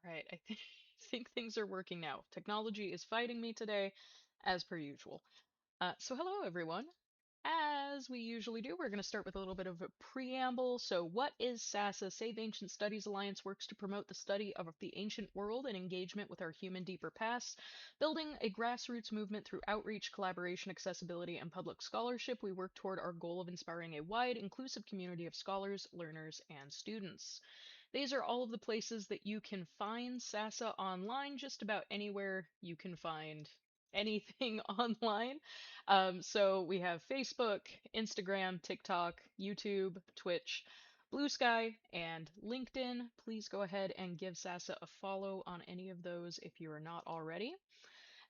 Right, I think things are working now. Technology is fighting me today, as per usual. So hello everyone. As we usually do, we're going to start with a little bit of a preamble. So what is SASA? Save Ancient Studies Alliance works to promote the study of the ancient world and engagement with our human deeper past. Building a grassroots movement through outreach, collaboration, accessibility, and public scholarship, we work toward our goal of inspiring a wide, inclusive community of scholars, learners, and students. These are all of the places that you can find SASA online, just about anywhere you can find anything online. So we have Facebook, Instagram, TikTok, YouTube, Twitch, Blue Sky, and LinkedIn. Please go ahead and give SASA a follow on any of those if you are not already.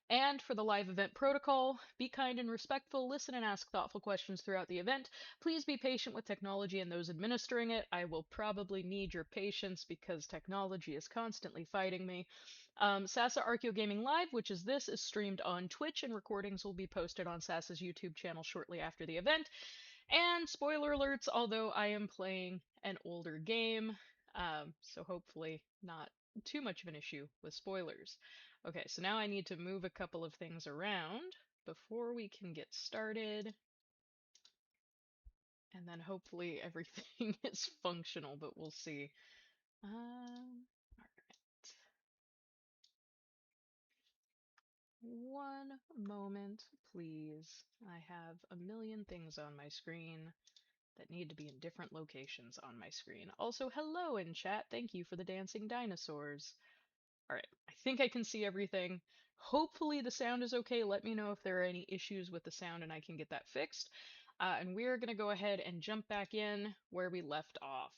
And for the live event protocol, be kind and respectful, listen and ask thoughtful questions throughout the event. Please be patient with technology and those administering it. I will probably need your patience because technology is constantly fighting me. Sasa Archeogaming Live, which is this, is streamed on Twitch, and recordings will be posted on Sasa's YouTube channel shortly after the event. And spoiler alerts, although I am playing an older game, so hopefully not too much of an issue with spoilers. Okay, so now I need to move a couple of things around before we can get started. And then hopefully everything is functional, but we'll see. Alright. One moment, please. I have a million things on my screen that need to be in different locations on my screen. Also, hello in chat. Thank you for the dancing dinosaurs. Alright, I think I can see everything. Hopefully the sound is okay. Let me know if there are any issues with the sound and I can get that fixed. And we're going to go ahead and jump back in where we left off.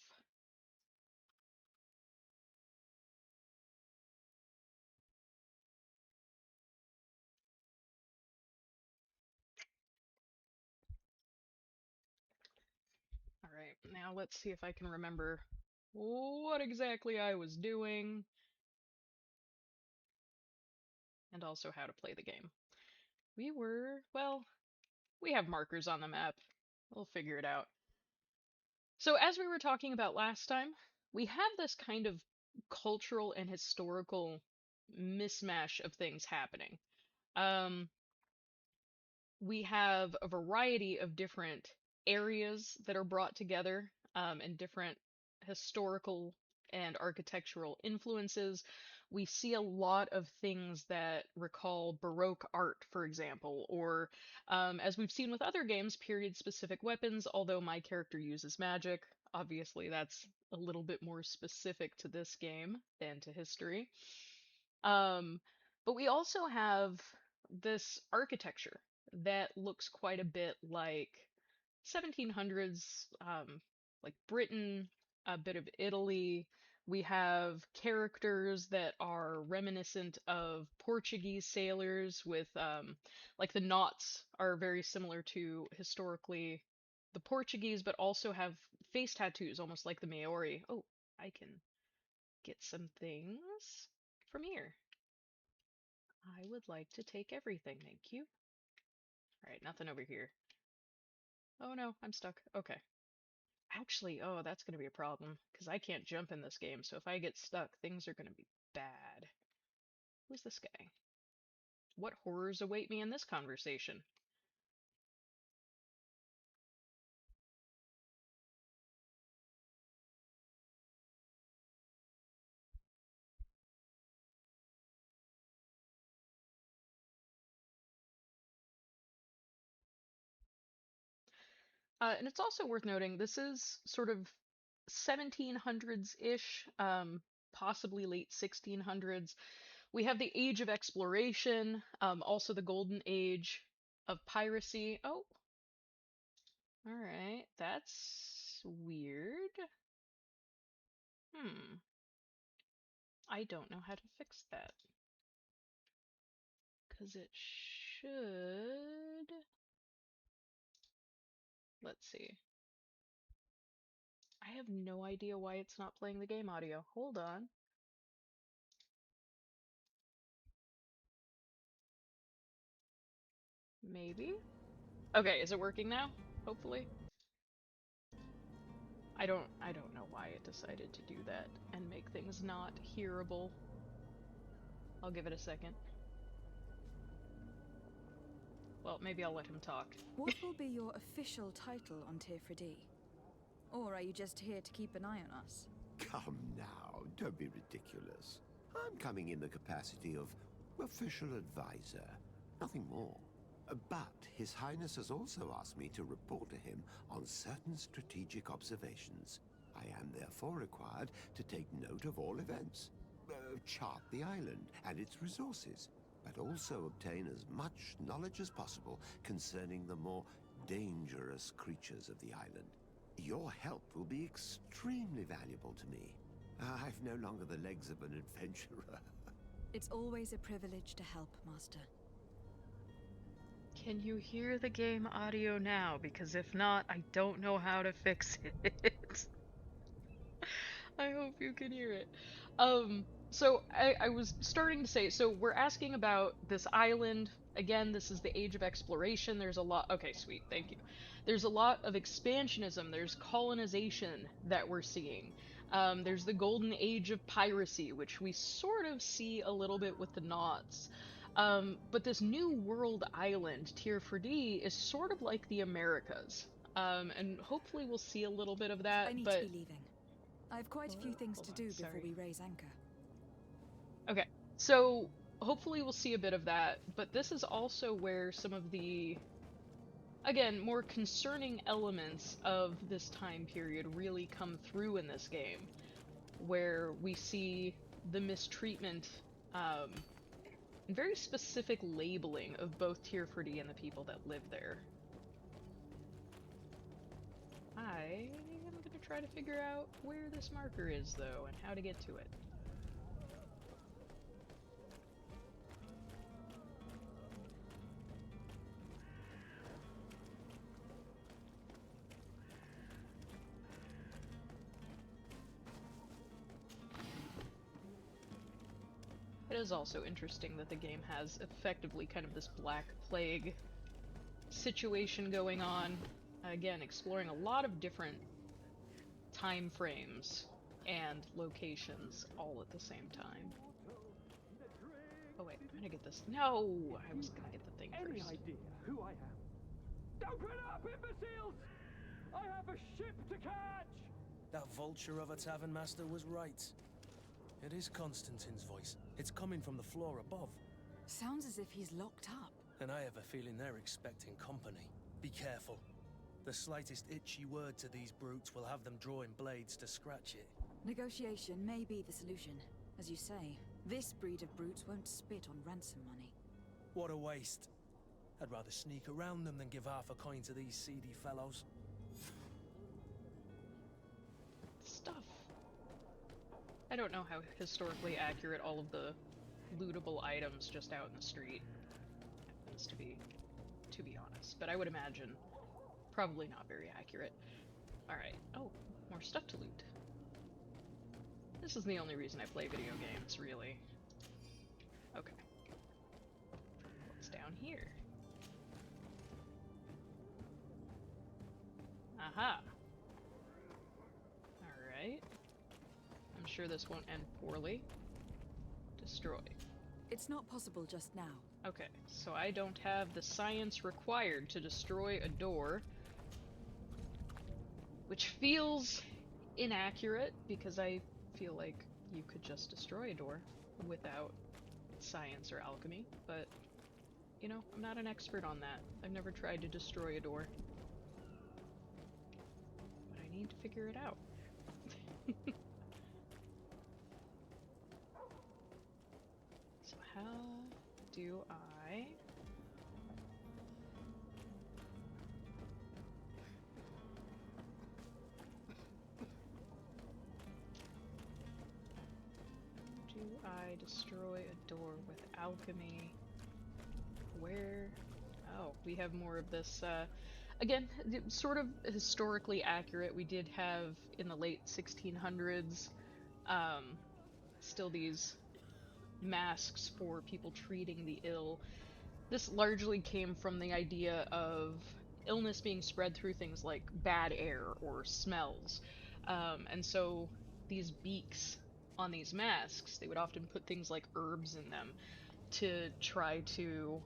Alright, now let's see if I can remember what exactly I was doing and also how to play the game. Well, we have markers on the map. We'll figure it out. So, as we were talking about last time, we have this kind of cultural and historical mismatch of things happening. Um, we have a variety of different areas that are brought together, and different historical and architectural influences. We see a lot of things that recall Baroque art, for example, or as we've seen with other games, period specific weapons, although my character uses magic. Obviously, that's a little bit more specific to this game than to history. Um, but we also have this architecture that looks quite a bit like 1700s, like Britain, a bit of Italy. We have characters that are reminiscent of Portuguese sailors with, like the knots are very similar to historically the Portuguese, but also have face tattoos, almost like the Maori. Oh, I can get some things from here. I would like to take everything, thank you. Alright, nothing over here. Oh no, I'm stuck. Okay. Actually, oh, that's gonna be a problem, because I can't jump in this game, so if I get stuck, things are gonna be bad. Who's this guy? What horrors await me in this conversation? And it's also worth noting, this is sort of 1700s-ish, possibly late 1600s. We have the Age of Exploration, also the Golden Age of Piracy. Oh, alright, that's weird. Hmm. I don't know how to fix that. Because it should... Let's see. I have no idea why it's not playing the game audio. Hold on. Maybe? Okay, is it working now? Hopefully. I don't know why it decided to do that and make things not hearable. I'll give it a second. Well, maybe I'll let him talk. What will be your official title on Tirfredi? Or are you just here to keep an eye on us? Come now, don't be ridiculous. I'm coming in the capacity of official advisor, nothing more. But His Highness has also asked me to report to him on certain strategic observations. I am therefore required to take note of all events, chart the island and its resources, but also obtain as much knowledge as possible concerning the more dangerous creatures of the island. Your help will be extremely valuable to me. I've no longer the legs of an adventurer. It's always a privilege to help, Master. Can you hear the game audio now? Because if not, I don't know how to fix it. I hope you can hear it. So I was starting to say, so we're asking about this island. Again, this is the age of exploration. There's a lot. Okay, sweet, thank you. There's a lot of expansionism. There's colonization that we're seeing. There's the golden age of piracy, which we sort of see a little bit with the Knots. But this new world island, Tirfredi, is sort of like the Americas. And hopefully we'll see a little bit of that. I need but to be leaving. I have quite a few things to do before we raise anchor. Okay, so hopefully we'll see a bit of that, but this is also where some of the, again, more concerning elements of this time period really come through in this game, where we see the mistreatment and very specific labeling of both Tirfredi and the people that live there. I am going to try to figure out where this marker is, though, and how to get to it. It is also interesting that the game has effectively kind of this Black Plague situation going on. Again, exploring a lot of different time frames and locations all at the same time. Oh wait, I'm gonna get this. No! I was gonna get the thing first. Any idea who I am? Open up, imbeciles! I have a ship to catch! That vulture of a tavern master was right. It is Constantine's voice. It's coming from the floor above. Sounds as if he's locked up. And I have a feeling they're expecting company. Be careful. The slightest itchy word to these brutes will have them drawing blades to scratch it. Negotiation may be the solution. As you say, this breed of brutes won't spit on ransom money. What a waste. I'd rather sneak around them than give half a coin to these seedy fellows. Stuff. I don't know how historically accurate all of the lootable items just out in the street happens to be honest. But I would imagine probably not very accurate. Alright. Oh, more stuff to loot. This is the only reason I play video games, really. Okay. What's down here? Aha! Alright. I'm sure this won't end poorly. Destroy. It's not possible just now. Okay, so I don't have the science required to destroy a door. Which feels inaccurate, because I feel like you could just destroy a door without science or alchemy, but, you know, I'm not an expert on that. I've never tried to destroy a door. But I need to figure it out. So how do I... destroy a door with alchemy? Where? Oh, we have more of this, again, sort of historically accurate. We did have, in the late 1600s, still these masks for people treating the ill. This largely came from the idea of illness being spread through things like bad air or smells. And so these beaks on these masks, they would often put things like herbs in them to try to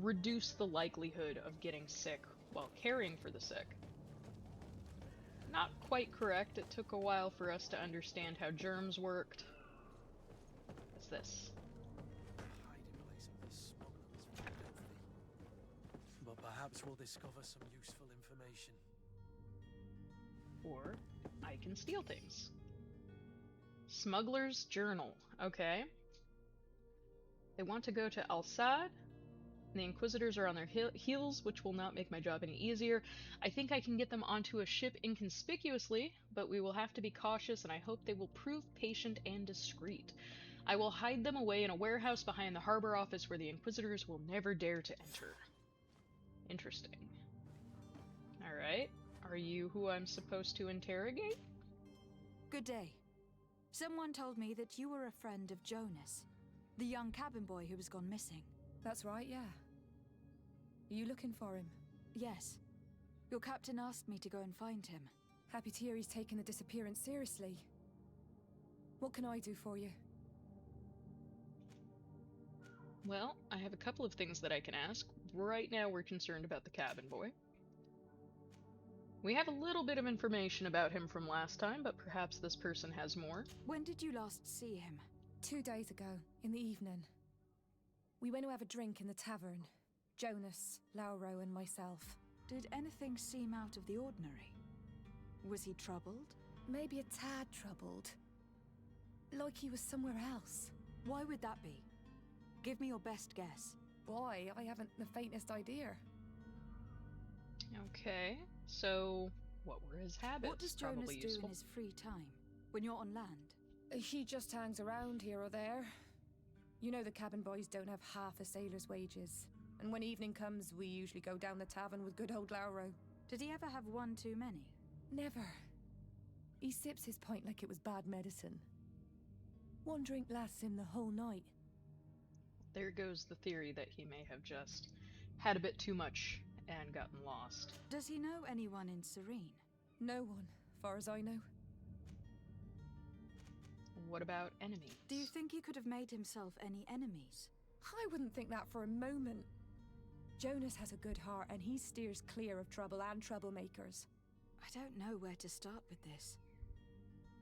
reduce the likelihood of getting sick while caring for the sick. Not quite correct. It took a while for us to understand how germs worked. What's this? The hiding place of this smuggler was very filthy. But perhaps we'll discover some useful information. Or I can steal things. Smuggler's Journal. Okay. They want to go to Al-Sad. The Inquisitors are on their heels, which will not make my job any easier. I think I can get them onto a ship inconspicuously, but we will have to be cautious, and I hope they will prove patient and discreet. I will hide them away in a warehouse behind the harbor office where the Inquisitors will never dare to enter. Interesting. Alright. Are you who I'm supposed to interrogate? Good day. Someone told me that you were a friend of Jonas, the young cabin boy who has gone missing. That's right, yeah. Are you looking for him? Yes. Your captain asked me to go and find him. Happy to hear he's taken the disappearance seriously. What can I do for you? Well, I have a couple of things that I can ask. Right now we're concerned about the cabin boy. We have a little bit of information about him from last time, but perhaps this person has more. When did you last see him? 2 days ago, in the evening. We went to have a drink in the tavern. Jonas, Lauro, and myself. Did anything seem out of the ordinary? Was he troubled? Maybe a tad troubled. Like he was somewhere else. Why would that be? Give me your best guess. Why? I haven't the faintest idea. Okay, so what were his habits? What does Jonas Probably do useful. in his free time? When you're on land? He just hangs around here or there. You know the cabin boys don't have half a sailor's wages. And when evening comes, we usually go down the tavern with good old Lauro. Did he ever have one too many? Never. He sips his pint like it was bad medicine. One drink lasts him the whole night. There goes the theory that he may have just had a bit too much and gotten lost. Does he know anyone in Serene? No one, far as I know. What about enemies? Do you think he could have made himself any enemies? I wouldn't think that for a moment. Jonas has a good heart and he steers clear of trouble and troublemakers. I don't know where to start with this.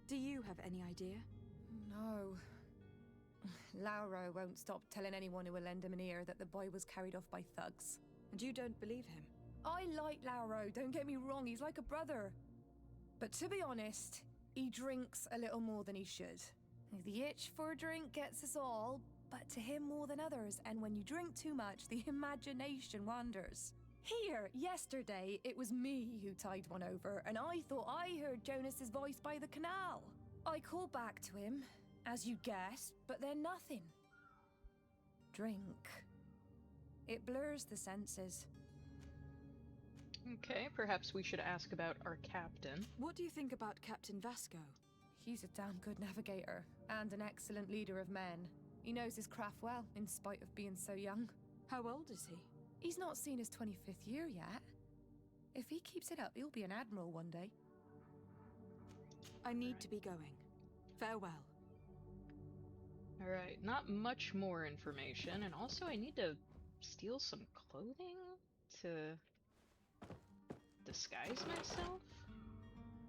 Do you have any idea? No. Lauro won't stop telling anyone who will lend him an ear that the boy was carried off by thugs. And you don't believe him? I like Lauro, don't get me wrong, he's like a brother. But to be honest, he drinks a little more than he should. The itch for a drink gets us all, but to him more than others, and when you drink too much, the imagination wanders. Here, yesterday, it was me who tied one over, and I thought I heard Jonas's voice by the canal. I called back to him, as you guessed, but then nothing. Drink. It blurs the senses. Okay, perhaps we should ask about our captain. What do you think about Captain Vasco? He's a damn good navigator, and an excellent leader of men. He knows his craft well, in spite of being so young. How old is he? He's not seen his 25th year yet. If he keeps it up, he'll be an admiral one day. I need to be going. Farewell. Alright, not much more information, and also I need to steal some clothing to disguise myself?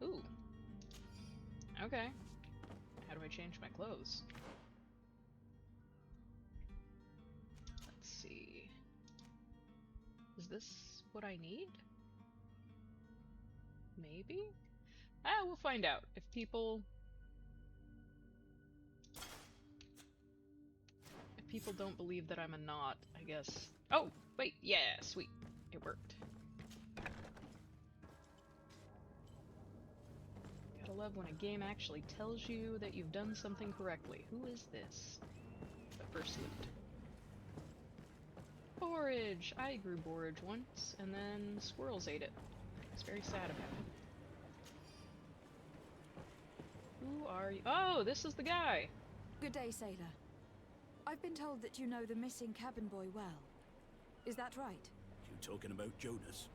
Ooh. Okay. How do I change my clothes? Let's see. Is this what I need? Maybe? Ah, we'll find out. If people don't believe that I'm a knot, I guess. Oh, wait, yeah, sweet. It worked. Gotta love when a game actually tells you that you've done something correctly. Who is this? But first loot. Borage! I grew borage once, and then squirrels ate it. I was very sad about it. Who are you? Oh, this is the guy! Good day, sailor. I've been told that you know the missing cabin boy well. Is that right? You talking about Jonas?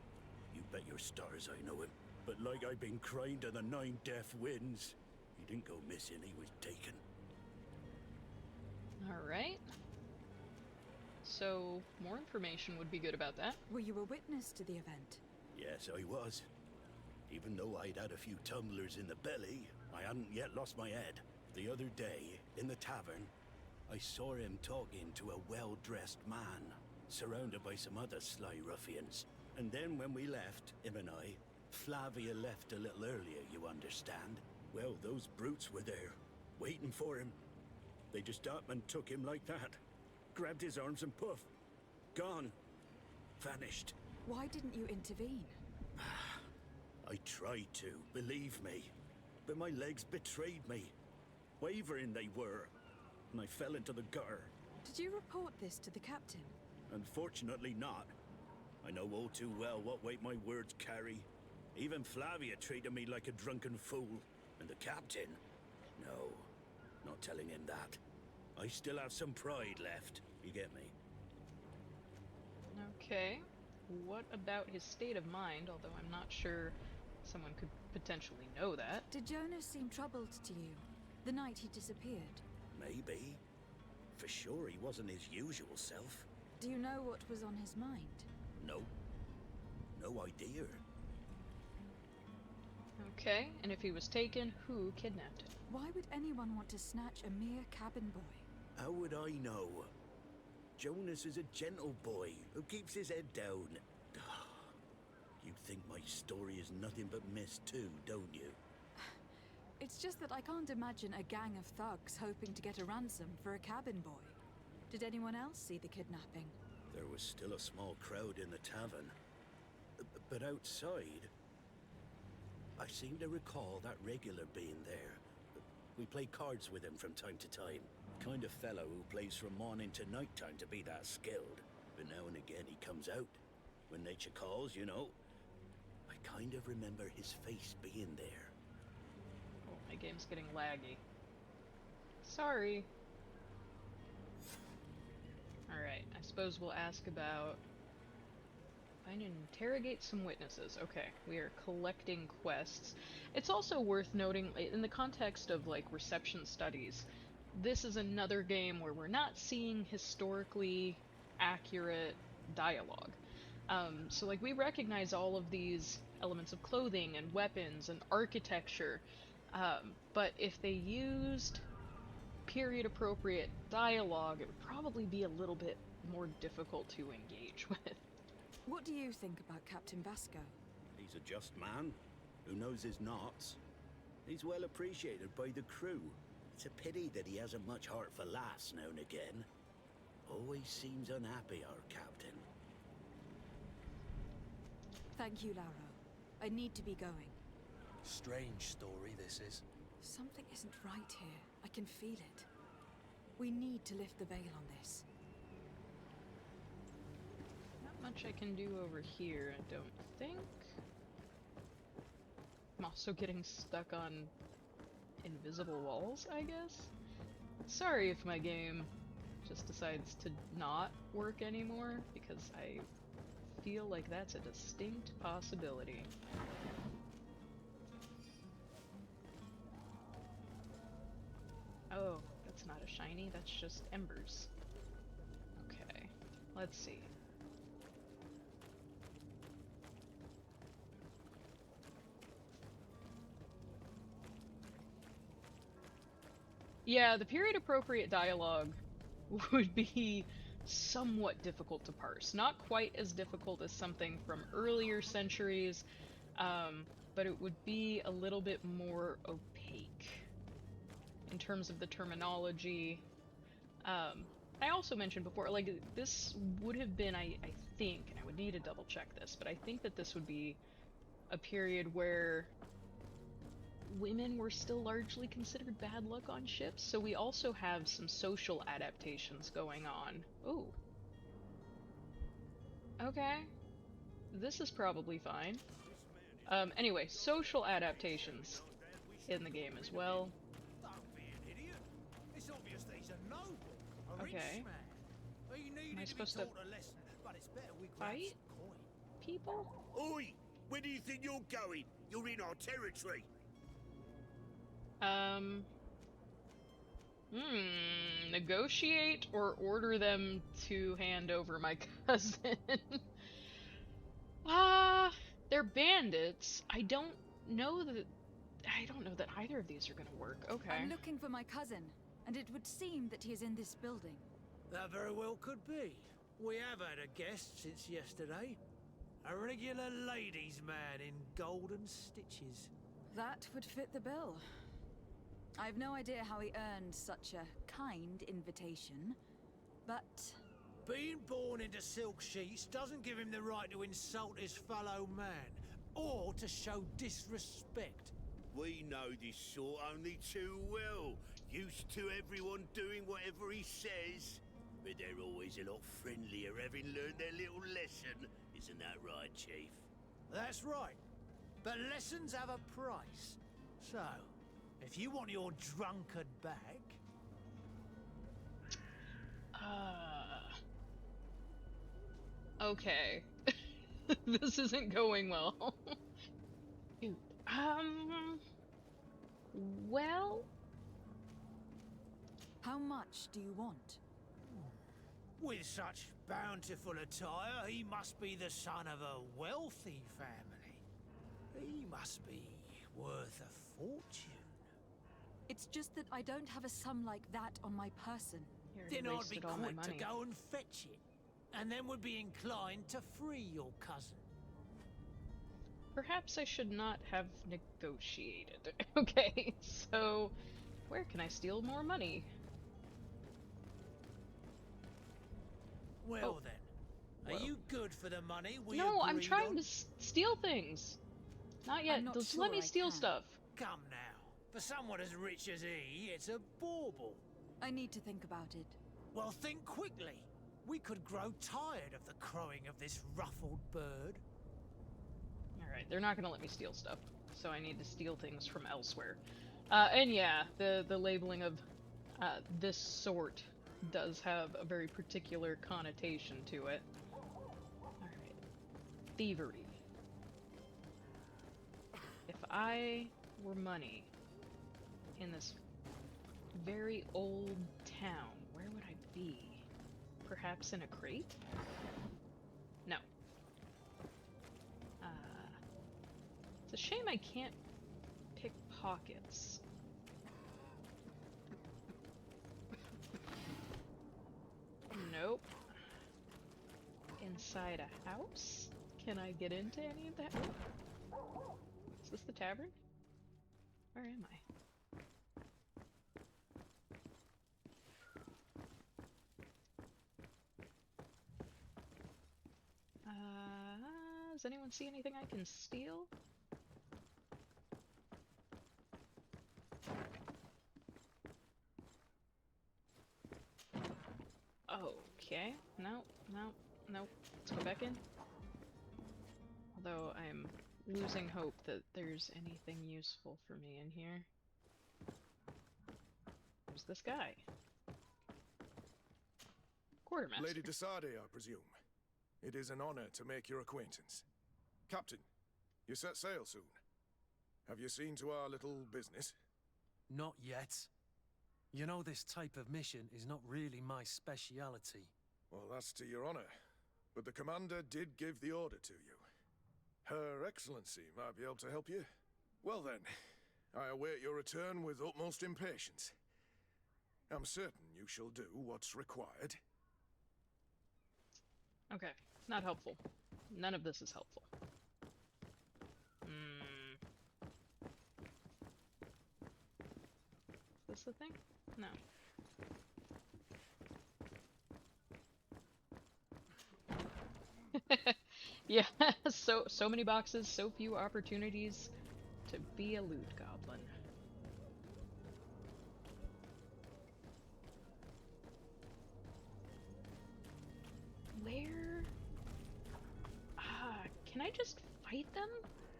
You bet your stars I know him. But like I've been crying to the 9 deaf winds, he didn't go missing, he was taken. Alright. So, more information would be good about that. Were you a witness to the event? Yes, I was. Even though I'd had a few tumblers in the belly, I hadn't yet lost my head. The other day, in the tavern, I saw him talking to a well-dressed man, surrounded by some other sly ruffians. And then when we left, him and I, Flavia left a little earlier, you understand? Well, those brutes were there, waiting for him. They just up and took him like that. Grabbed his arms and poof. Gone. Vanished. Why didn't you intervene? I tried to, believe me. But my legs betrayed me. Wavering they were. And I fell into the gutter. Did you report this to the captain? Unfortunately not. I know all too well what weight my words carry. Even Flavia treated me like a drunken fool. And the captain? No, not telling him that. I still have some pride left. You get me? Okay. What about his state of mind, although I'm not sure someone could potentially know that. Did Jonas seem troubled to you the night he disappeared? Maybe. For sure he wasn't his usual self. Do you know what was on his mind? No. No idea. Okay, and if he was taken, who kidnapped him? Why would anyone want to snatch a mere cabin boy? How would I know? Jonas is a gentle boy who keeps his head down. You think my story is nothing but mist too, don't you? It's just that I can't imagine a gang of thugs hoping to get a ransom for a cabin boy. Did anyone else see the kidnapping? There was still a small crowd in the tavern. But outside, I seem to recall that regular being there. We play cards with him from time to time. Kind of fellow who plays from morning to night time to be that skilled. But now and again he comes out. When nature calls, you know. I kind of remember his face being there. Oh, my game's getting laggy. Sorry. Alright, I suppose we'll ask about... Find and interrogate some witnesses. Okay, we are collecting quests. It's also worth noting, in the context of, like, reception studies, this is another game where we're not seeing historically accurate dialogue. So, like, we recognize all of these elements of clothing and weapons and architecture, but if they used period-appropriate dialogue, it would probably be a little bit more difficult to engage with. What do you think about Captain Vasco? He's a just man who knows his knots. He's well appreciated by the crew. It's a pity that he hasn't much heart for laughs now and again. Always seems unhappy, our captain. Thank you, Lauro. I need to be going. Strange story, this is. Something isn't right here. I can feel it. We need to lift the veil on this. Not much I can do over here, I don't think. I'm also getting stuck on invisible walls, I guess? Sorry if my game just decides to not work anymore, because I feel like that's a distinct possibility. Oh, that's not a shiny, that's just embers. Okay, let's see. Yeah, the period-appropriate dialogue would be somewhat difficult to parse. Not quite as difficult as something from earlier centuries, but it would be a little bit more opaque in terms of the terminology. I also mentioned before, like, this would have been, I think, and I would need to double check this, but I think that this would be a period where women were still largely considered bad luck on ships, so we also have some social adaptations going on. Ooh. Okay. This is probably fine. Anyway, social adaptations in the game as well. Okay. Am I supposed to fight people? Oi! Where do you think you're going? You're in our territory. Negotiate or order them to hand over my cousin. Ah, they're bandits. I don't know that either of these are gonna work. Okay. I'm looking for my cousin, and it would seem that he is in this building. That very well could be. We have had a guest since yesterday. A regular ladies' man in golden stitches. That would fit the bill. I have no idea how he earned such a kind invitation, but... Being born into silk sheets doesn't give him the right to insult his fellow man, or to show disrespect. We know this sort only too well. Used to everyone doing whatever he says. But they're always a lot friendlier having learned their little lesson. Isn't that right, Chief? That's right. But lessons have a price. So, if you want your drunkard back... Okay. This isn't going well. Dude, well... How much do you want? With such bountiful attire, he must be the son of a wealthy family. He must be worth a fortune. It's just that I don't have a sum like that on my person. You already Then I'd be wasted all my quick to money. go and fetch it. And then would be inclined to free your cousin. Perhaps I should not have negotiated. Okay, so where can I steal more money? Well Oh. then, are Well. you good for the money we No, I'm agreed trying on? to steal things. Not yet. I'm not Just sure let me I steal can. stuff. Come now. For someone as rich as he, it's a bauble. I need to think about it. Well, think quickly. We could grow tired of the crowing of this ruffled bird. Alright, they're not gonna let me steal stuff, so I need to steal things from elsewhere. And yeah, the labeling of this sort does have a very particular connotation to it. Alright. Thievery. If I were money in this very old town, where would I be? Perhaps in a crate? No. It's a shame I can't pick pockets. Nope. Inside a house? Can I get into any of that? Is this the tavern? Where am I? Does anyone see anything I can steal? Okay. No, no, no. Let's go back in. Although I'm losing hope that there's anything useful for me in here. Who's this guy? Quartermaster. Lady Desade, I presume. It is an honor to make your acquaintance. Captain, you set sail soon. Have you seen to our little business? Not yet. You know, this type of mission is not really my speciality. Well, that's to your honor. But the commander did give the order to you. Her Excellency might be able to help you. Well then, I await your return with utmost impatience. I'm certain you shall do what's required. Okay, not helpful. None of this is helpful. Is this the thing? No. Yeah, so many boxes, so few opportunities to be a loot goblin. Where? Can I just fight them?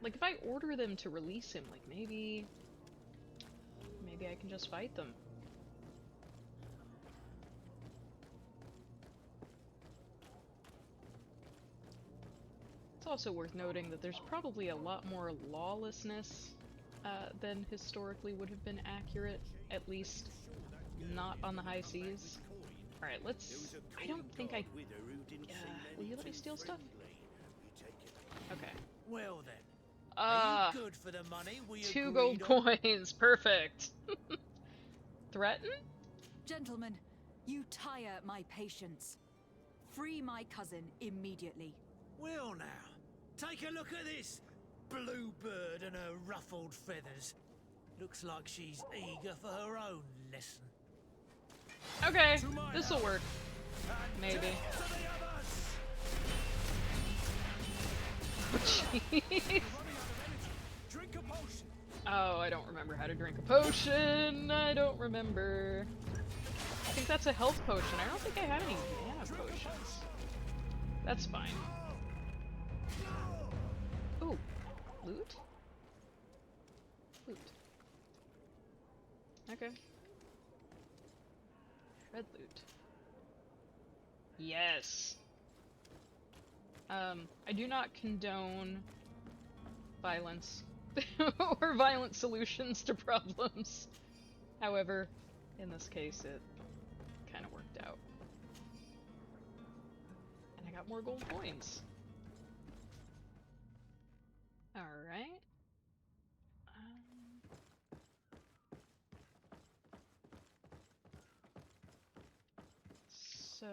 Like, if I order them to release him, like, maybe I can just fight them. It's also worth noting that there's probably a lot more lawlessness than historically would have been accurate, at least not on the high seas. Alright, let's... I don't think I... will you let me steal stuff? Okay. Well then, Uh, are you good for the money we 2 agreed gold on? coins. Perfect. Threaten? Gentlemen, you tire my patience. Free my cousin immediately. Well now, take a look at this bluebird and her ruffled feathers. Looks like she's eager for her own lesson. Okay, this'll work. Maybe. Oh, jeez. Drink a potion. Oh, I don't remember how to drink a potion. I don't remember. I think that's a health potion. I don't think I have any mana potions. That's fine. Ooh, loot? Loot. Okay. Red loot. Yes! I do not condone violence or violent solutions to problems. However, in this case, it kind of worked out. And I got more gold coins. Alright. So...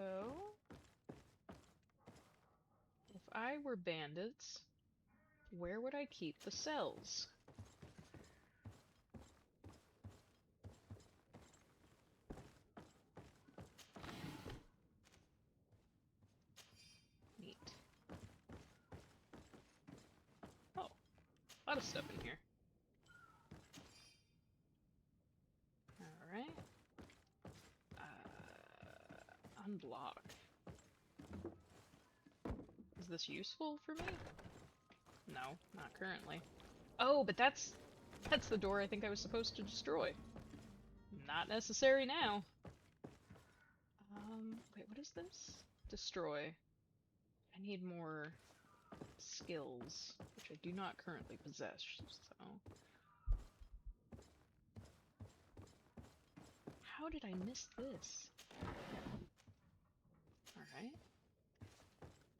if I were bandits, where would I keep the cells? Neat. Oh, a lot of stuff in here. Alright. Unblock. Is this useful for me? No, not currently. Oh, but that's the door I think I was supposed to destroy. Not necessary now. Wait, what is this? Destroy. I need more skills, which I do not currently possess, so... How did I miss this? Alright.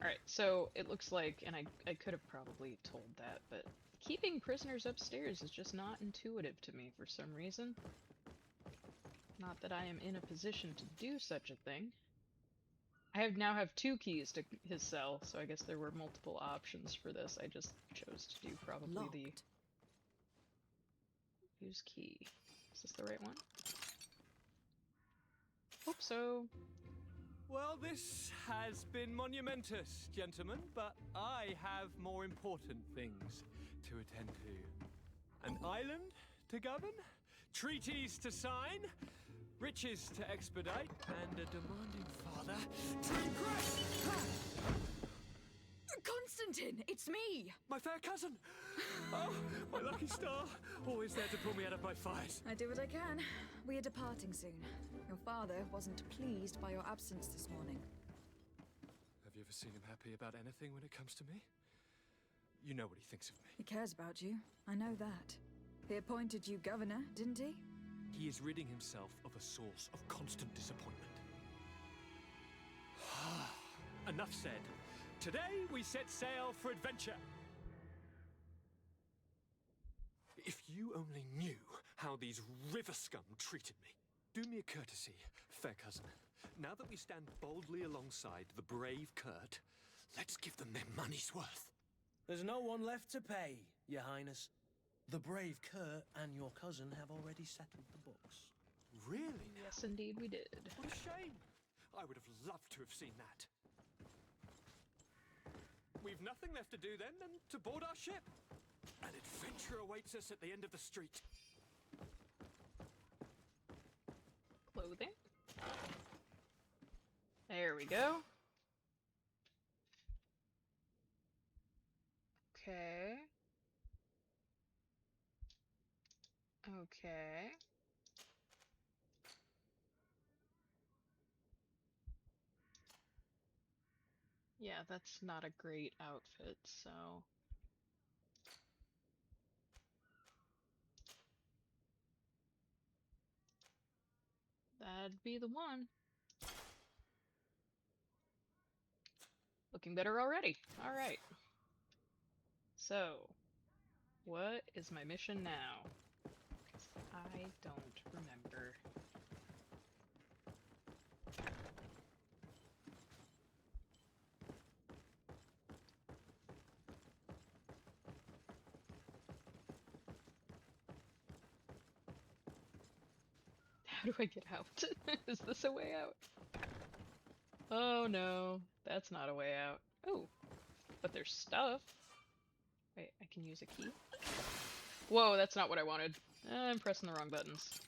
Alright, so it looks like, and I could have probably told that, but keeping prisoners upstairs is just not intuitive to me for some reason. Not that I am in a position to do such a thing. I now have 2 keys to his cell, so I guess there were multiple options for this. I just chose to do probably Locked. the... Use key. Is this the right one? Hope so. Well, this has been monumentous, gentlemen, but I have more important things to attend to. An island to govern, treaties to sign, riches to expedite, and a demanding father to impress! Constantine, it's me! My fair cousin! Oh, my lucky star! Always there to pull me out of my fight. I do what I can. We are departing soon. Your father wasn't pleased by your absence this morning. Have you ever seen him happy about anything when it comes to me? You know what he thinks of me. He cares about you. I know that. He appointed you governor, didn't he? He is ridding himself of a source of constant disappointment. Enough said. Today we set sail for adventure. If you only knew how these river scum treated me. Do me a courtesy, fair cousin. Now that we stand boldly alongside the brave Kurt, let's give them their money's worth. There's no one left to pay, Your Highness. The brave Kurt and your cousin have already settled the books. Really? Yes, indeed we did. What a shame. I would have loved to have seen that. We've nothing left to do then than to board our ship. An adventure awaits us at the end of the street. Clothing. There we go. Okay. Okay. Yeah, that's not a great outfit, so... That'd be the one. Looking better already. Alright. So, what is my mission now? 'Cause I don't remember. How do I get out? Is this a way out? Oh no, that's not a way out. Oh, but there's stuff. Wait, I can use a key? Whoa, that's not what I wanted. I'm pressing the wrong buttons.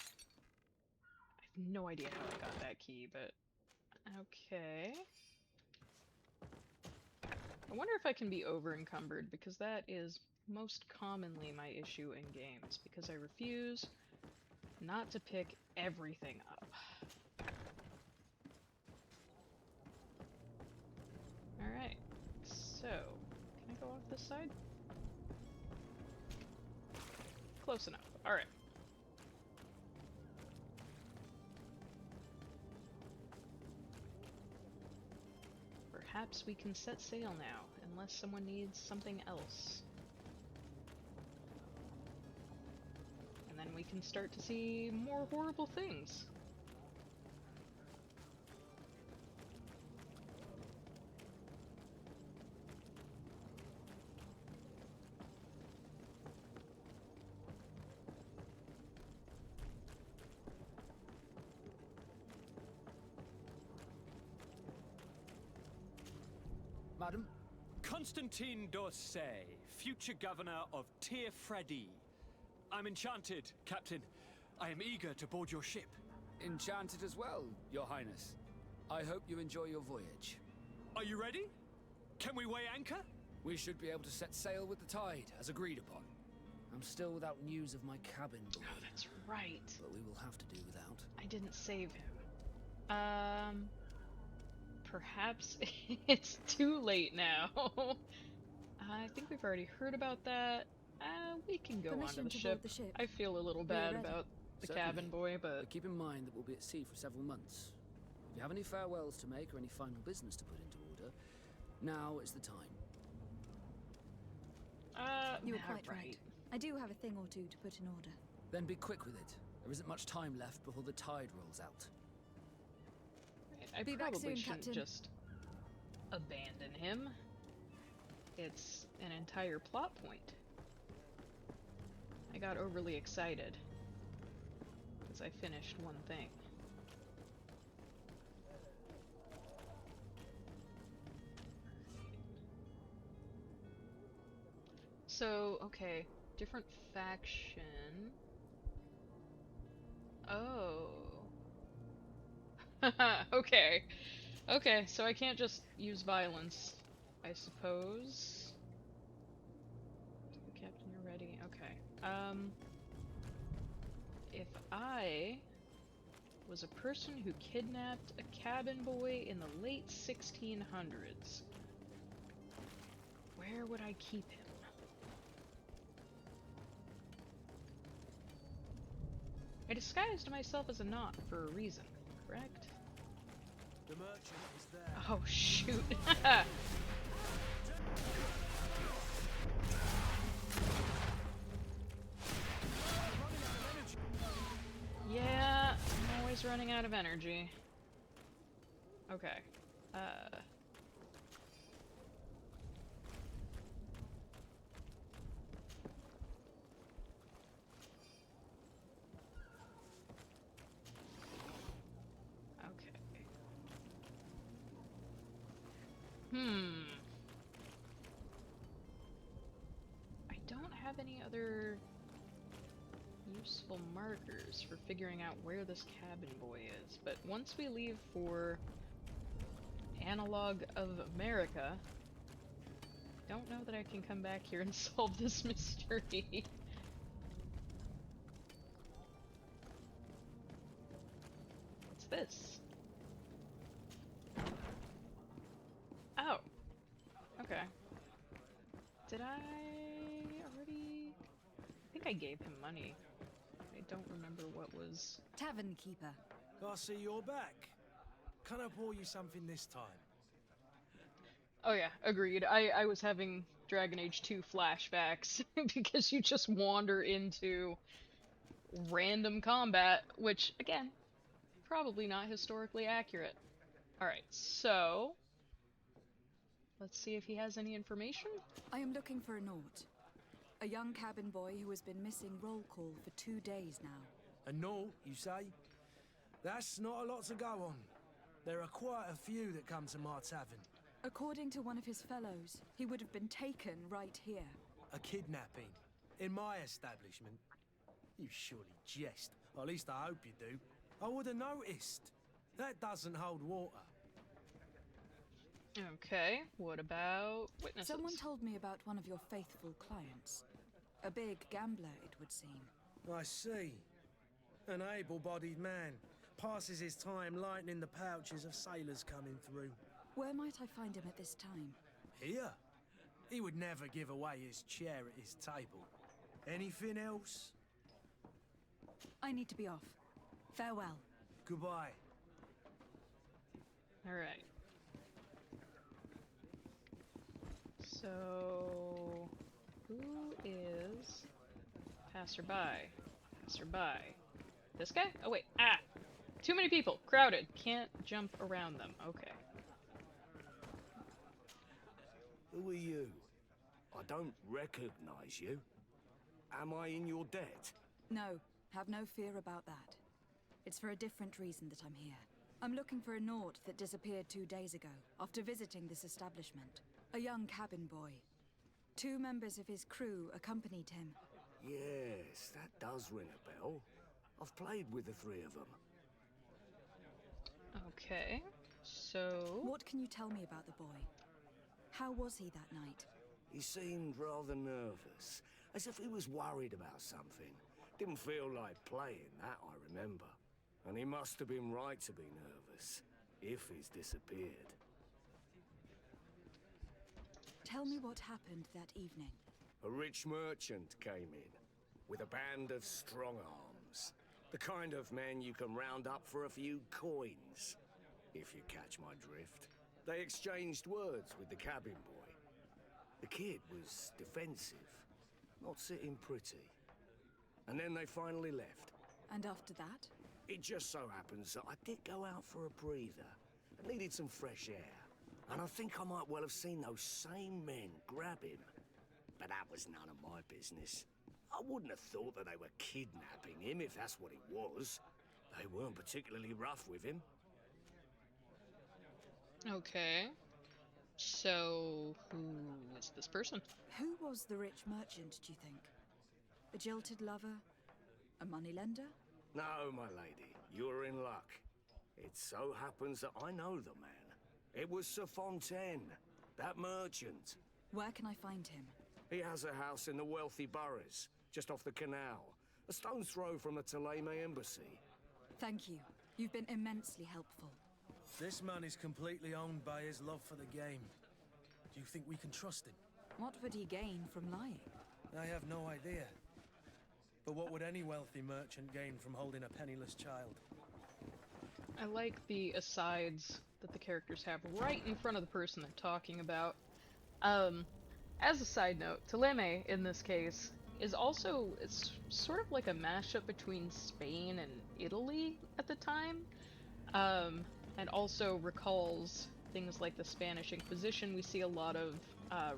I have no idea how I got that key, but... Okay. I wonder if I can be over-encumbered, because that is most commonly my issue in games, because I refuse not to pick everything up. Alright, so... Can I go off this side? Close enough. Alright. Perhaps we can set sail now, unless someone needs something else. And then we can start to see more horrible things. Madam? Constantine d'Orsay, future governor of Tir Freddy. I'm enchanted, Captain. I am eager to board your ship. Enchanted as well, Your Highness. I hope you enjoy your voyage. Are you ready? Can we weigh anchor? We should be able to set sail with the tide, as agreed upon. I'm still without news of my cabin boy. Oh, that's right. But we will have to do without. I didn't save him. Perhaps it's too late now. I think we've already heard about that. We can go onto the ship. I feel a little bad about the Certainly. cabin boy, but... keep in mind that we'll be at sea for several months. If you have any farewells to make or any final business to put into order, now is the time. You're quite right. I do have a thing or two to put in order. Then be quick with it. There isn't much time left before the tide rolls out. I Be back probably soon, shouldn't Captain. just abandon him. It's an entire plot point. I got overly excited because I finished one thing. So, okay, different faction. Oh. Okay. Okay, so I can't just use violence, I suppose. Captain, you're ready. Okay. If I was a person who kidnapped a cabin boy in the late 1600s, where would I keep him? I disguised myself as a knot for a reason, correct? The merchant is there. Oh, shoot. Yeah, I'm always running out of energy. Okay. Okay. I don't have any other useful markers for figuring out where this cabin boy is, but once we leave for Analog of America, I don't know that I can come back here and solve this mystery. What's this? Oh. Okay. Did I already... I think I gave him money. I don't remember what was... Tavern keeper. I see you're back. Can I pour you something this time? Oh yeah, agreed. I was having Dragon Age 2 flashbacks because you just wander into random combat, which, again, probably not historically accurate. Alright, so let's see if he has any information. I am looking for a Naut. A young cabin boy who has been missing roll call for 2 days now. A Naut, you say? That's not a lot to go on. There are quite a few that come to my tavern. According to one of his fellows, he would have been taken right here. A kidnapping? In my establishment? You surely jest. Or at least I hope you do. I would have noticed. That doesn't hold water. Okay, what about witnesses? Someone told me about one of your faithful clients. A big gambler, it would seem. I see. An able-bodied man. Passes his time lightening the pouches of sailors coming through. Where might I find him at this time? Here? He would never give away his chair at his table. Anything else? I need to be off. Farewell. Goodbye. Alright. So, who is passerby? Passerby. This guy? Oh wait, ah! Too many people! Crowded! Can't jump around them. Okay. Who are you? I don't recognize you. Am I in your debt? No, have no fear about that. It's for a different reason that I'm here. I'm looking for a Naut that disappeared 2 days ago, after visiting this establishment. A young cabin boy. 2 members of his crew accompanied him. Yes, that does ring a bell. I've played with the 3 of them. Okay, so... What can you tell me about the boy? How was he that night? He seemed rather nervous, as if he was worried about something. Didn't feel like playing, that I remember. And he must have been right to be nervous, if he's disappeared. Tell me what happened that evening. A rich merchant came in, with a band of strong arms. The kind of men you can round up for a few coins, if you catch my drift. They exchanged words with the cabin boy. The kid was defensive, not sitting pretty. And then they finally left. And after that? It just so happens that I did go out for a breather. I needed some fresh air. And I think I might well have seen those same men grab him. But that was none of my business. I wouldn't have thought that they were kidnapping him, if that's what it was. They weren't particularly rough with him. Okay. So, who is this person? Who was the rich merchant, do you think? A jilted lover? A moneylender? No, my lady, you're in luck. It so happens that I know the man. It was Sir Fontaine, that merchant. Where can I find him? He has a house in the wealthy boroughs, just off the canal. A stone's throw from the Thélème embassy. Thank you. You've been immensely helpful. This man is completely owned by his love for the game. Do you think we can trust him? What would he gain from lying? I have no idea. But what would any wealthy merchant gain from holding a penniless child? I like the asides that the characters have right in front of the person they're talking about. As a side note, Thélème, in this case, is also, it's sort of like a mashup between Spain and Italy at the time, and also recalls things like the Spanish Inquisition. We see a lot of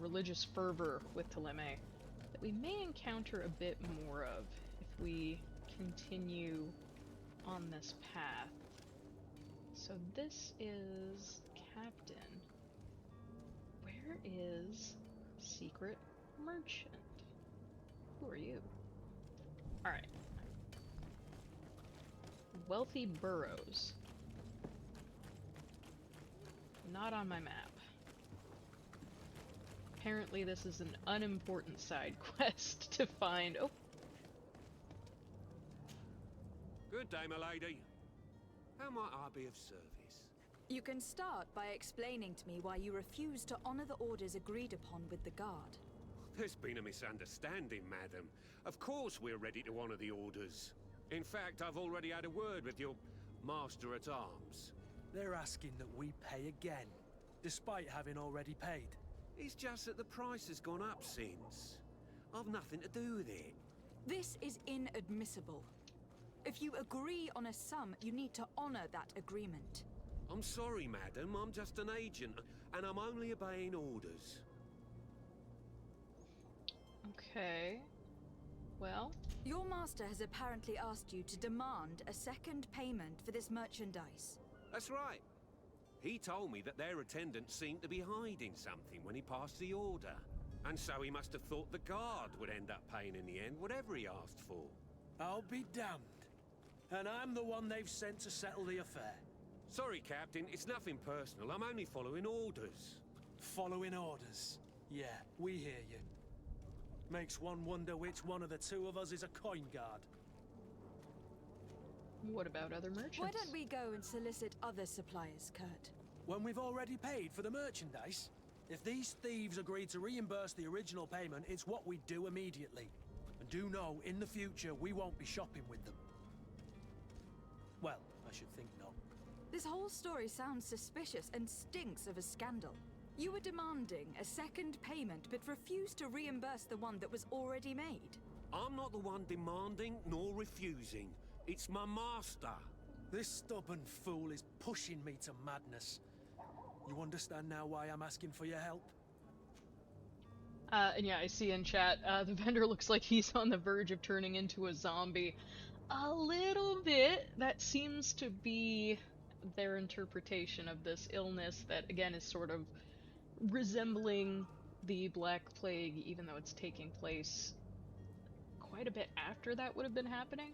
religious fervor with Thélème that we may encounter a bit more of if we continue on this path. So this is Captain. Where is Secret Merchant? Who are you? Alright. Wealthy Burrows. Not on my map. Apparently this is an unimportant side quest to find. Oh. Good day, my lady. How might I be of service? You can start by explaining to me why you refuse to honor the orders agreed upon with the guard. There's been a misunderstanding, madam. Of course we're ready to honor the orders. In fact, I've already had a word with your Master at Arms. They're asking that we pay again, despite having already paid. It's just that the price has gone up since. I've nothing to do with it. This is inadmissible. If you agree on a sum, you need to honor that agreement. I'm sorry, madam. I'm just an agent, and I'm only obeying orders. Okay. Well, Your master has apparently asked you to demand a second payment for this merchandise. That's right. He told me that their attendant seemed to be hiding something when he passed the order. And so he must have thought the guard would end up paying in the end, whatever he asked for. I'll be damned. And I'm the one they've sent to settle the affair. Sorry, Captain, it's nothing personal. I'm only following orders. Following orders. Yeah, we hear you. Makes one wonder which one of the two of us is a coin guard. what about other merchants? Why don't we go and solicit other suppliers, Kurt? When we've already paid for the merchandise? If these thieves agree to reimburse the original payment, it's what we do immediately. And do know, in the future, we won't be shopping with them. Well, I should think not. This whole story sounds suspicious and stinks of a scandal. You were demanding a second payment, but refused to reimburse the one that was already made. I'm not the one demanding nor refusing. It's my master. This stubborn fool is pushing me to madness. You understand now why I'm asking for your help? And yeah, I see in chat, the vendor looks like he's on the verge of turning into a zombie. A little bit. That seems to be their interpretation of this illness that, again, is sort of resembling the Black Plague, even though it's taking place quite a bit after that would have been happening.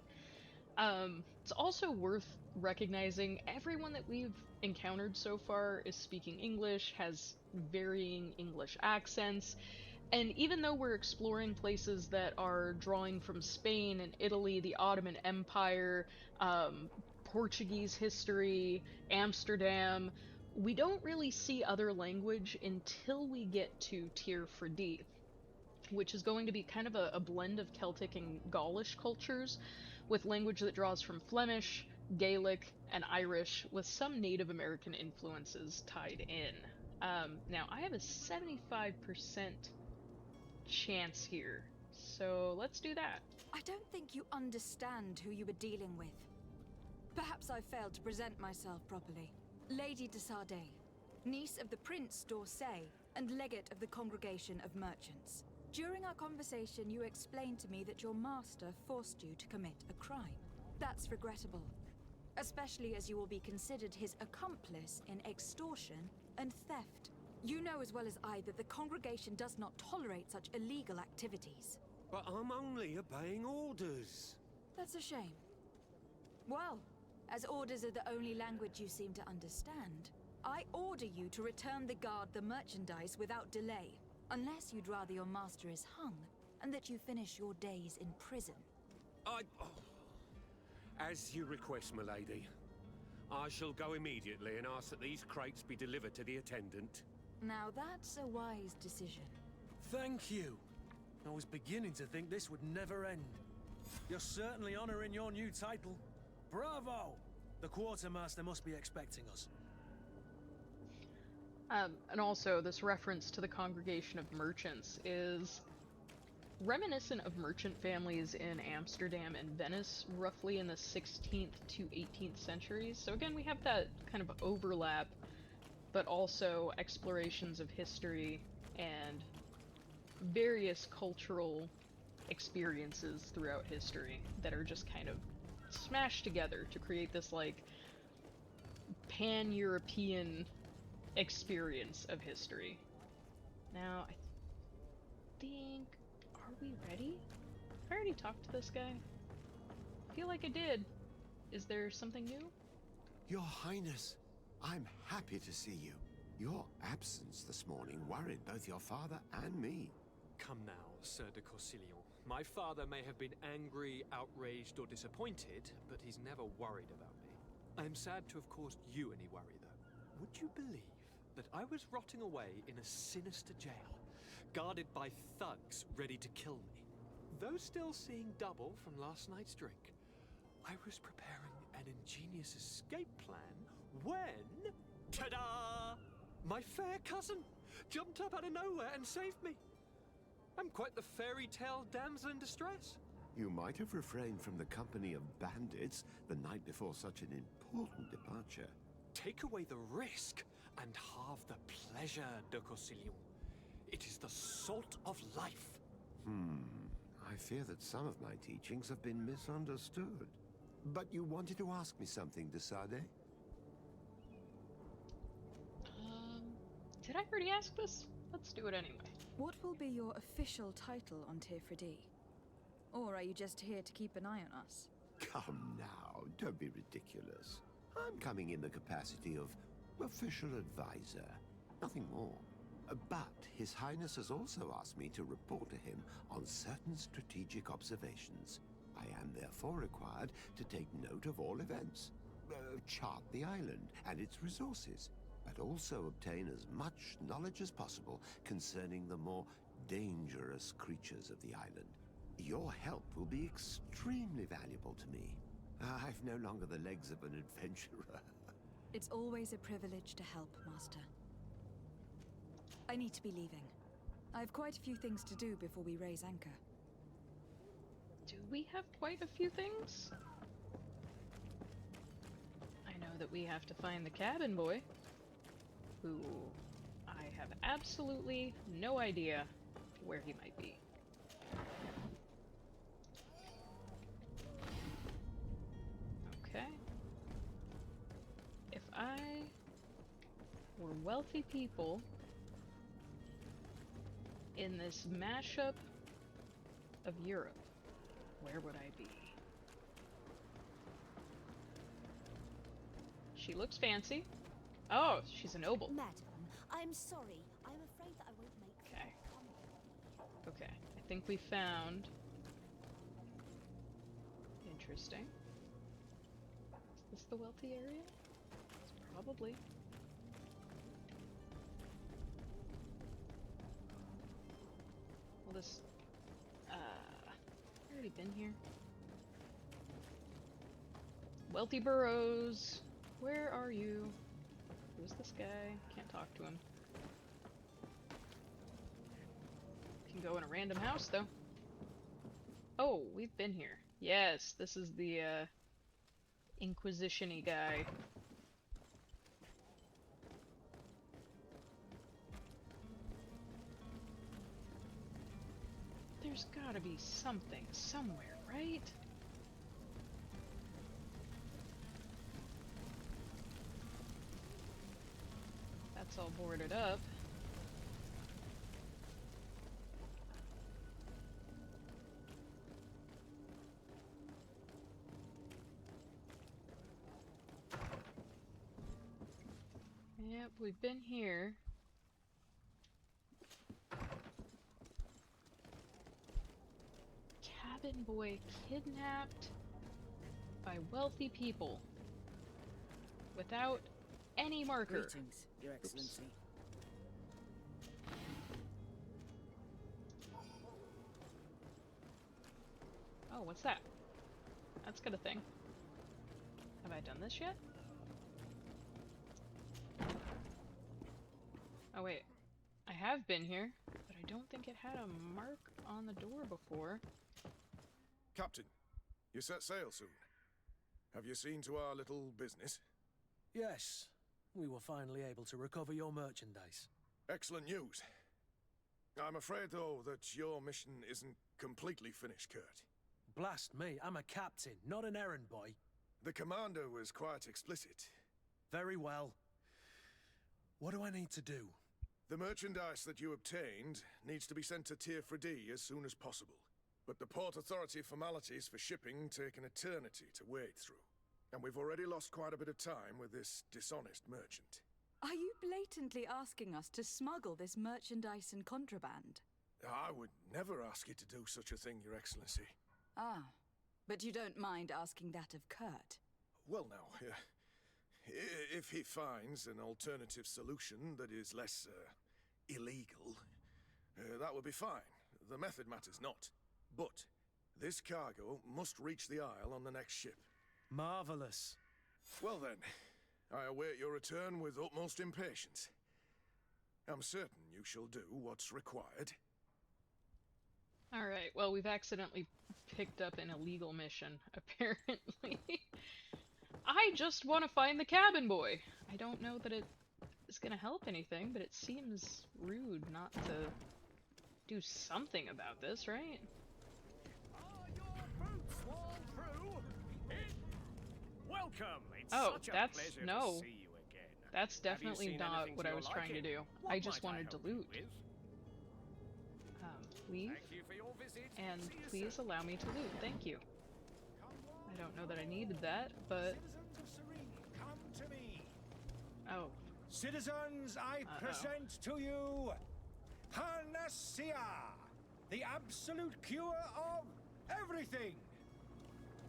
It's also worth recognizing everyone that we've encountered so far is speaking English, has varying English accents, and even though we're exploring places that are drawing from Spain and Italy, the Ottoman Empire, Portuguese history, Amsterdam, we don't really see other language until we get to Tir Frdee, which is going to be kind of a blend of Celtic and Gaulish cultures, with language that draws from Flemish, Gaelic, and Irish, with some Native American influences tied in. Now, I have a 75% chance here, so let's do that. I don't think you understand who you were dealing with. Perhaps I failed to present myself properly. Lady de Sardet, niece of the Prince d'Orsay, and legate of the Congregation of Merchants. During our conversation, you explained to me that your master forced you to commit a crime. That's regrettable, especially as you will be considered his accomplice in extortion and theft. You know as well as I that the congregation does not tolerate such illegal activities. But I'm only obeying orders. That's a shame. Well, as orders are the only language you seem to understand, I order you to return the guard the merchandise without delay. Unless you'd rather your master is hung, and that you finish your days in prison. As you request, milady. I shall go immediately and ask that these crates be delivered to the attendant. Now that's a wise decision. Thank you. I was beginning to think this would never end. You're certainly honoring your new title. Bravo! The quartermaster must be expecting us. And also, this reference to the Congregation of Merchants is reminiscent of merchant families in Amsterdam and Venice, roughly in the 16th to 18th centuries. So again, we have that kind of overlap, but also explorations of history and various cultural experiences throughout history that are just kind of smashed together to create this, like, pan-European experience of history. Now, I think... Are we ready? I already talked to this guy. I feel like I did. Is there something new? Your Highness, I'm happy to see you. Your absence this morning worried both your father and me. Come now, Sir de Corsilion. My father may have been angry, outraged, or disappointed, but he's never worried about me. I am sad to have caused you any worry, though. Would you believe that I was rotting away in a sinister jail, guarded by thugs ready to kill me? Though still seeing double from last night's drink, I was preparing an ingenious escape plan when, ta-da! My fair cousin jumped up out of nowhere and saved me. I'm quite the fairy tale damsel in distress. You might have refrained from the company of bandits the night before such an important departure. Take away the risk and halve the pleasure, de Corsillon. It is the salt of life. I fear that some of my teachings have been misunderstood. But you wanted to ask me something, de Sade? Did I already ask this? Let's do it anyway. What will be your official title on Tirfredi? Or are you just here to keep an eye on us? Come now, don't be ridiculous. I'm coming in the capacity of official advisor, nothing more. But His Highness has also asked me to report to him on certain strategic observations. I am therefore required to take note of all events, chart the island and its resources, but also obtain as much knowledge as possible concerning the more dangerous creatures of the island. Your help will be extremely valuable to me. I've no longer the legs of an adventurer. It's always a privilege to help, Master. I need to be leaving. I have quite a few things to do before we raise anchor. Do we have quite a few things? I know that we have to find the cabin boy, who I have absolutely no idea where he might be. Okay. If I were wealthy people in this mashup of Europe, where would I be? She looks fancy. Oh, she's a noble. Madam, I'm sorry. I'm afraid that I won't make... Okay. Okay, I think we found... Interesting. Is this the wealthy area? It's probably. Well, this... already been here. Wealthy burrows. Where are you? Who's this guy? Can't talk to him. Can go in a random house, though. Oh, we've been here. Yes, this is the, Inquisition-y guy. There's gotta be something somewhere, right? That's all boarded up. Yep, we've been here. Cabin boy kidnapped by wealthy people without any marker. Greetings, Your Excellency. Oh, what's that? That's got a thing. Have I done this yet? Oh wait, I have been here, but I don't think it had a mark on the door before. Captain, you set sail soon. Have you seen to our little business? Yes, we were finally able to recover your merchandise. Excellent news. I'm afraid, though, that your mission isn't completely finished, Kurt. Blast me, I'm a captain, not an errand boy. The commander was quite explicit. Very well. What do I need to do? The merchandise that you obtained needs to be sent to Tirfredi as soon as possible. But the Port Authority formalities for shipping take an eternity to wade through. And we've already lost quite a bit of time with this dishonest merchant. Are you blatantly asking us to smuggle this merchandise and contraband? I would never ask you to do such a thing, Your Excellency. Ah, but you don't mind asking that of Kurt? Well, now, if he finds an alternative solution that is less, illegal, that would be fine. The method matters not. But this cargo must reach the Isle on the next ship. Marvelous. Well then, I await your return with utmost impatience. I'm certain you shall do what's required. Alright, well, we've accidentally picked up an illegal mission, apparently. I just want to find the cabin boy. I don't know that it is going to help anything, but it seems rude not to do something about this, right? Are your boots worn through? Welcome. It's such a that's pleasure no. to see you again. That's Have you definitely seen not anything what to I your was trying to liking? do. What I just might wanted to help you loot. with? Leave, Thank you for your visit. and See you please soon. allow me to loot. Thank you. I don't know that I needed that, but... Citizens of Serene, come to me. Oh. Citizens, I present to you Panacea, the absolute cure of everything.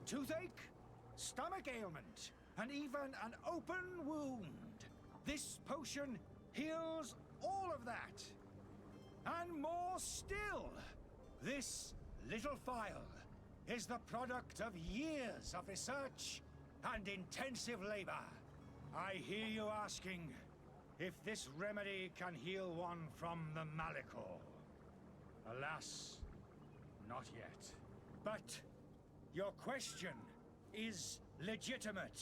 Toothache, stomach ailment, and even an open wound. This potion heals all of that. And more still, this little phial is the product of years of research and intensive labor. I hear you asking if this remedy can heal one from the Malachor. Alas, not yet. But your question is legitimate.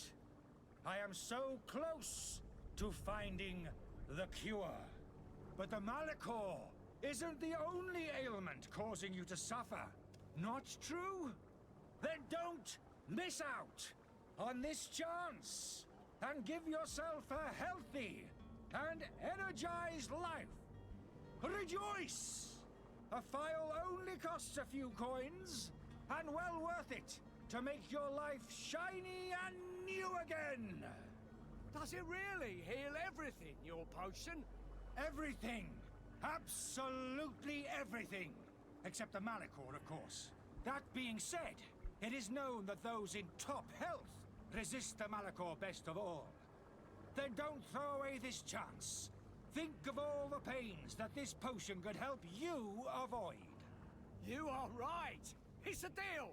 I am so close to finding the cure. But the Malachor isn't the only ailment causing you to suffer. Not true? Then don't miss out on this chance and give yourself a healthy and energized life. Rejoice! A phial only costs a few coins, and well worth it to make your life shiny and new again. Does it really heal everything, your potion? Everything. Absolutely everything. Except the Malachor, of course. That being said, it is known that those in top health resist the Malachor best of all. Then don't throw away this chance. Think of all the pains that this potion could help you avoid. You are right. It's a deal.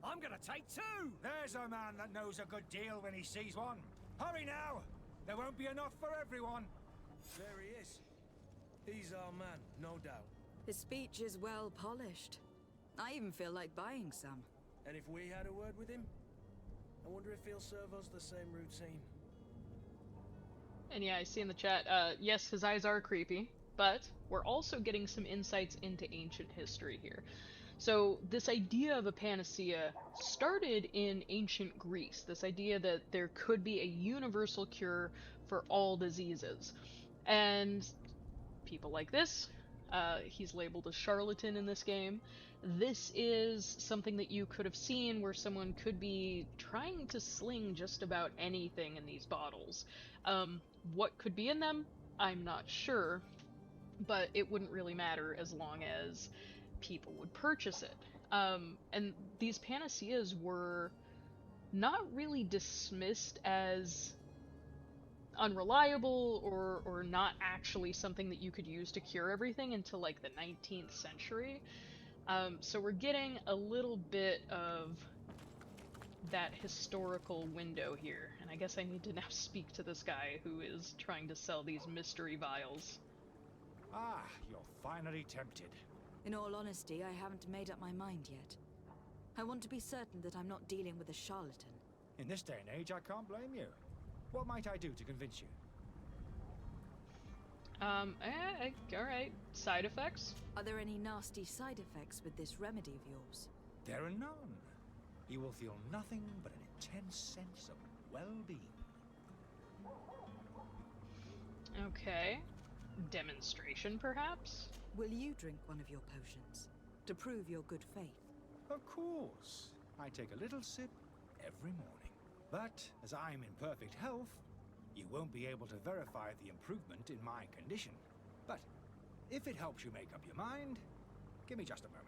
I'm gonna take two. There's a man that knows a good deal when he sees one. Hurry now. There won't be enough for everyone. There he is. He's our man, no doubt. His speech is well polished. I even feel like buying some. And if we had a word with him, I wonder if he'll serve us the same routine. And yeah, I see in the chat, yes, his eyes are creepy, but we're also getting some insights into ancient history here. So this idea of a panacea started in ancient Greece, this idea that there could be a universal cure for all diseases. And people like this, he's labeled a charlatan in this game. This is something that you could have seen where someone could be trying to sling just about anything in these bottles. What could be in them? I'm not sure, but it wouldn't really matter as long as people would purchase it. And these panaceas were not really dismissed as unreliable or not actually something that you could use to cure everything until like the 19th century. So we're getting a little bit of that historical window here, and I guess I need to now speak to this guy who is trying to sell these mystery vials. Ah, you're finally tempted. In all honesty, I haven't made up my mind yet. I want to be certain that I'm not dealing with a charlatan. In this day and age, I can't blame you. What might I do to convince you? Alright. Side effects? Are there any nasty side effects with this remedy of yours? There are none. You will feel nothing but an intense sense of well-being. Okay. Demonstration, perhaps? Will you drink one of your potions to prove your good faith? Of course. I take a little sip every morning. But as I'm in perfect health, you won't be able to verify the improvement in my condition. But if it helps you make up your mind, give me just a moment.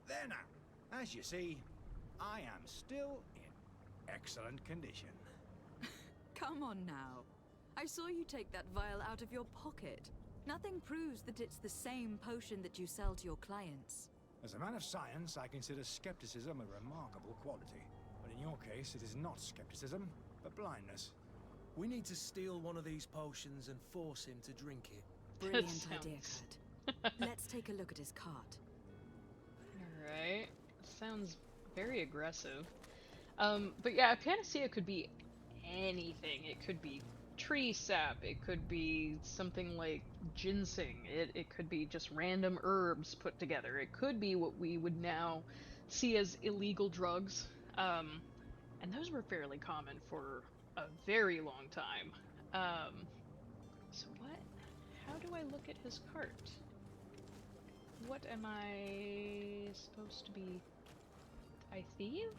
There now. As you see, I am still in excellent condition. Come on now. I saw you take that vial out of your pocket. Nothing proves that it's the same potion that you sell to your clients. As a man of science, I consider skepticism a remarkable quality. But in your case, it is not skepticism, but blindness. We need to steal one of these potions and force him to drink it. Brilliant idea, Kurt. Let's take a look at his cart. Alright. Sounds very aggressive. But yeah, a panacea could be anything. It could be tree sap, it could be something like ginseng, it could be just random herbs put together, it could be what we would now see as illegal drugs. And those were fairly common for a very long time. So how do I look at his cart? What am I supposed to be? I thieve?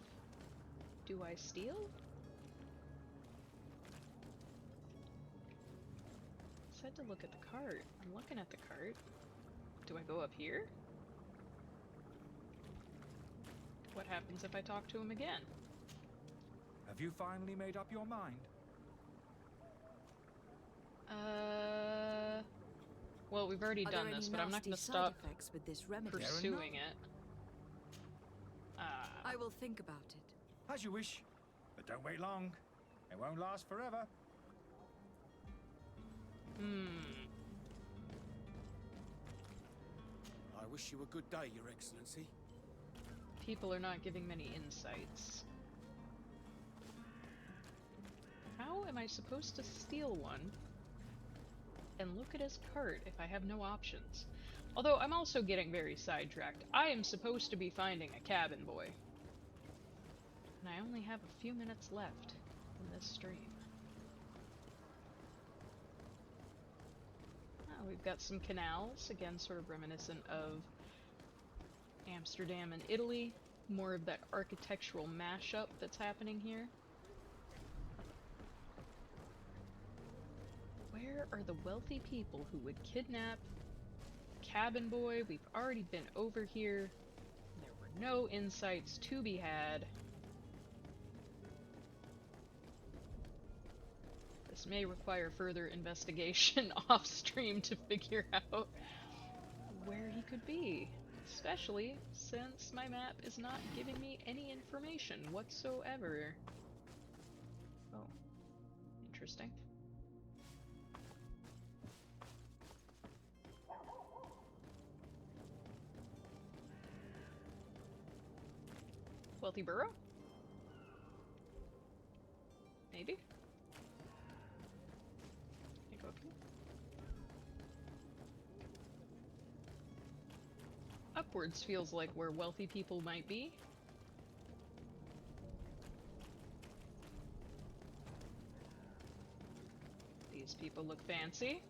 Do I steal? I said to look at the cart. I'm looking at the cart. Do I go up here? What happens if I talk to him again? Have you finally made up your mind? Well, we've already done this, but I'm not going to stop with this remedy? pursuing it. I will think about it. As you wish, but don't wait long. It won't last forever. I wish you a good day, Your Excellency. People are not giving many insights. How am I supposed to steal one and look at his cart if I have no options? Although I'm also getting very sidetracked. I am supposed to be finding a cabin boy. And I only have a few minutes left in this stream. We've got some canals, again sort of reminiscent of Amsterdam and Italy. More of that architectural mashup that's happening here. Where are the wealthy people who would kidnap cabin boy? We've already been over here. There were no insights to be had. This may require further investigation off stream to figure out where he could be, especially since my map is not giving me any information whatsoever. Oh, interesting. Wealthy Burrow? Maybe? Go up here. Upwards feels like where wealthy people might be. These people look fancy.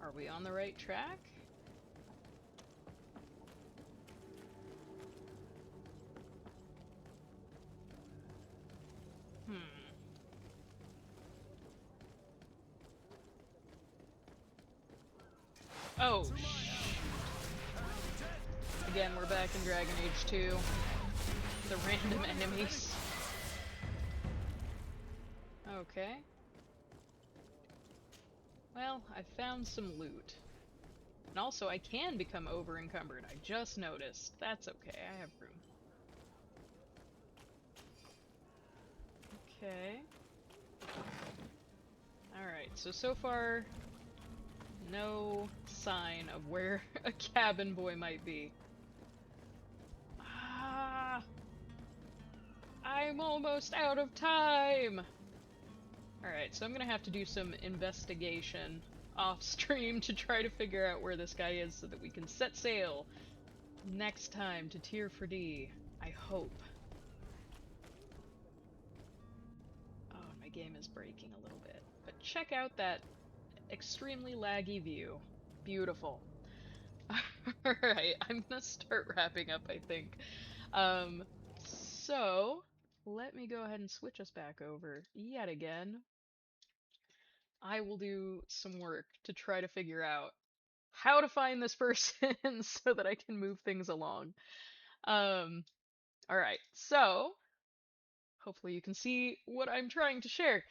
Are we on the right track? Oh, again, we're back in Dragon Age 2. The random enemies. Okay. Well, I found some loot. And also, I can become over-encumbered. I just noticed. That's okay, I have room. Okay. Alright, so far, no sign of where a cabin boy might be. Ah! I'm almost out of time! Alright, so I'm gonna have to do some investigation off stream to try to figure out where this guy is so that we can set sail next time to Tier 4D. I hope. Oh, my game is breaking a little bit. But check out that extremely laggy view. Beautiful. Alright, I'm gonna start wrapping up, I think. So, let me go ahead and switch us back over yet again. I will do some work to try to figure out how to find this person so that I can move things along. Alright, so hopefully you can see what I'm trying to share.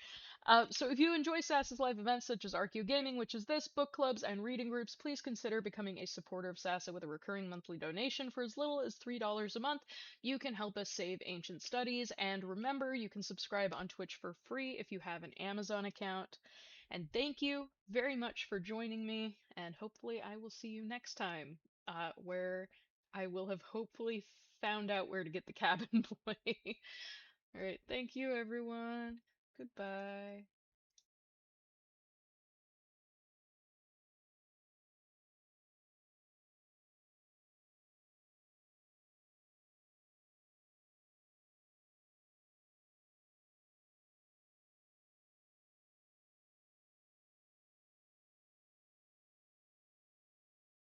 So if you enjoy SAS's live events such as Archeogaming, which is this, book clubs, and reading groups, please consider becoming a supporter of SASA with a recurring monthly donation for as little as $3 a month. You can help us save ancient studies, and remember, you can subscribe on Twitch for free if you have an Amazon account. And thank you very much for joining me, and hopefully I will see you next time, where I will have hopefully found out where to get the cabin boy. Alright, thank you everyone. Goodbye.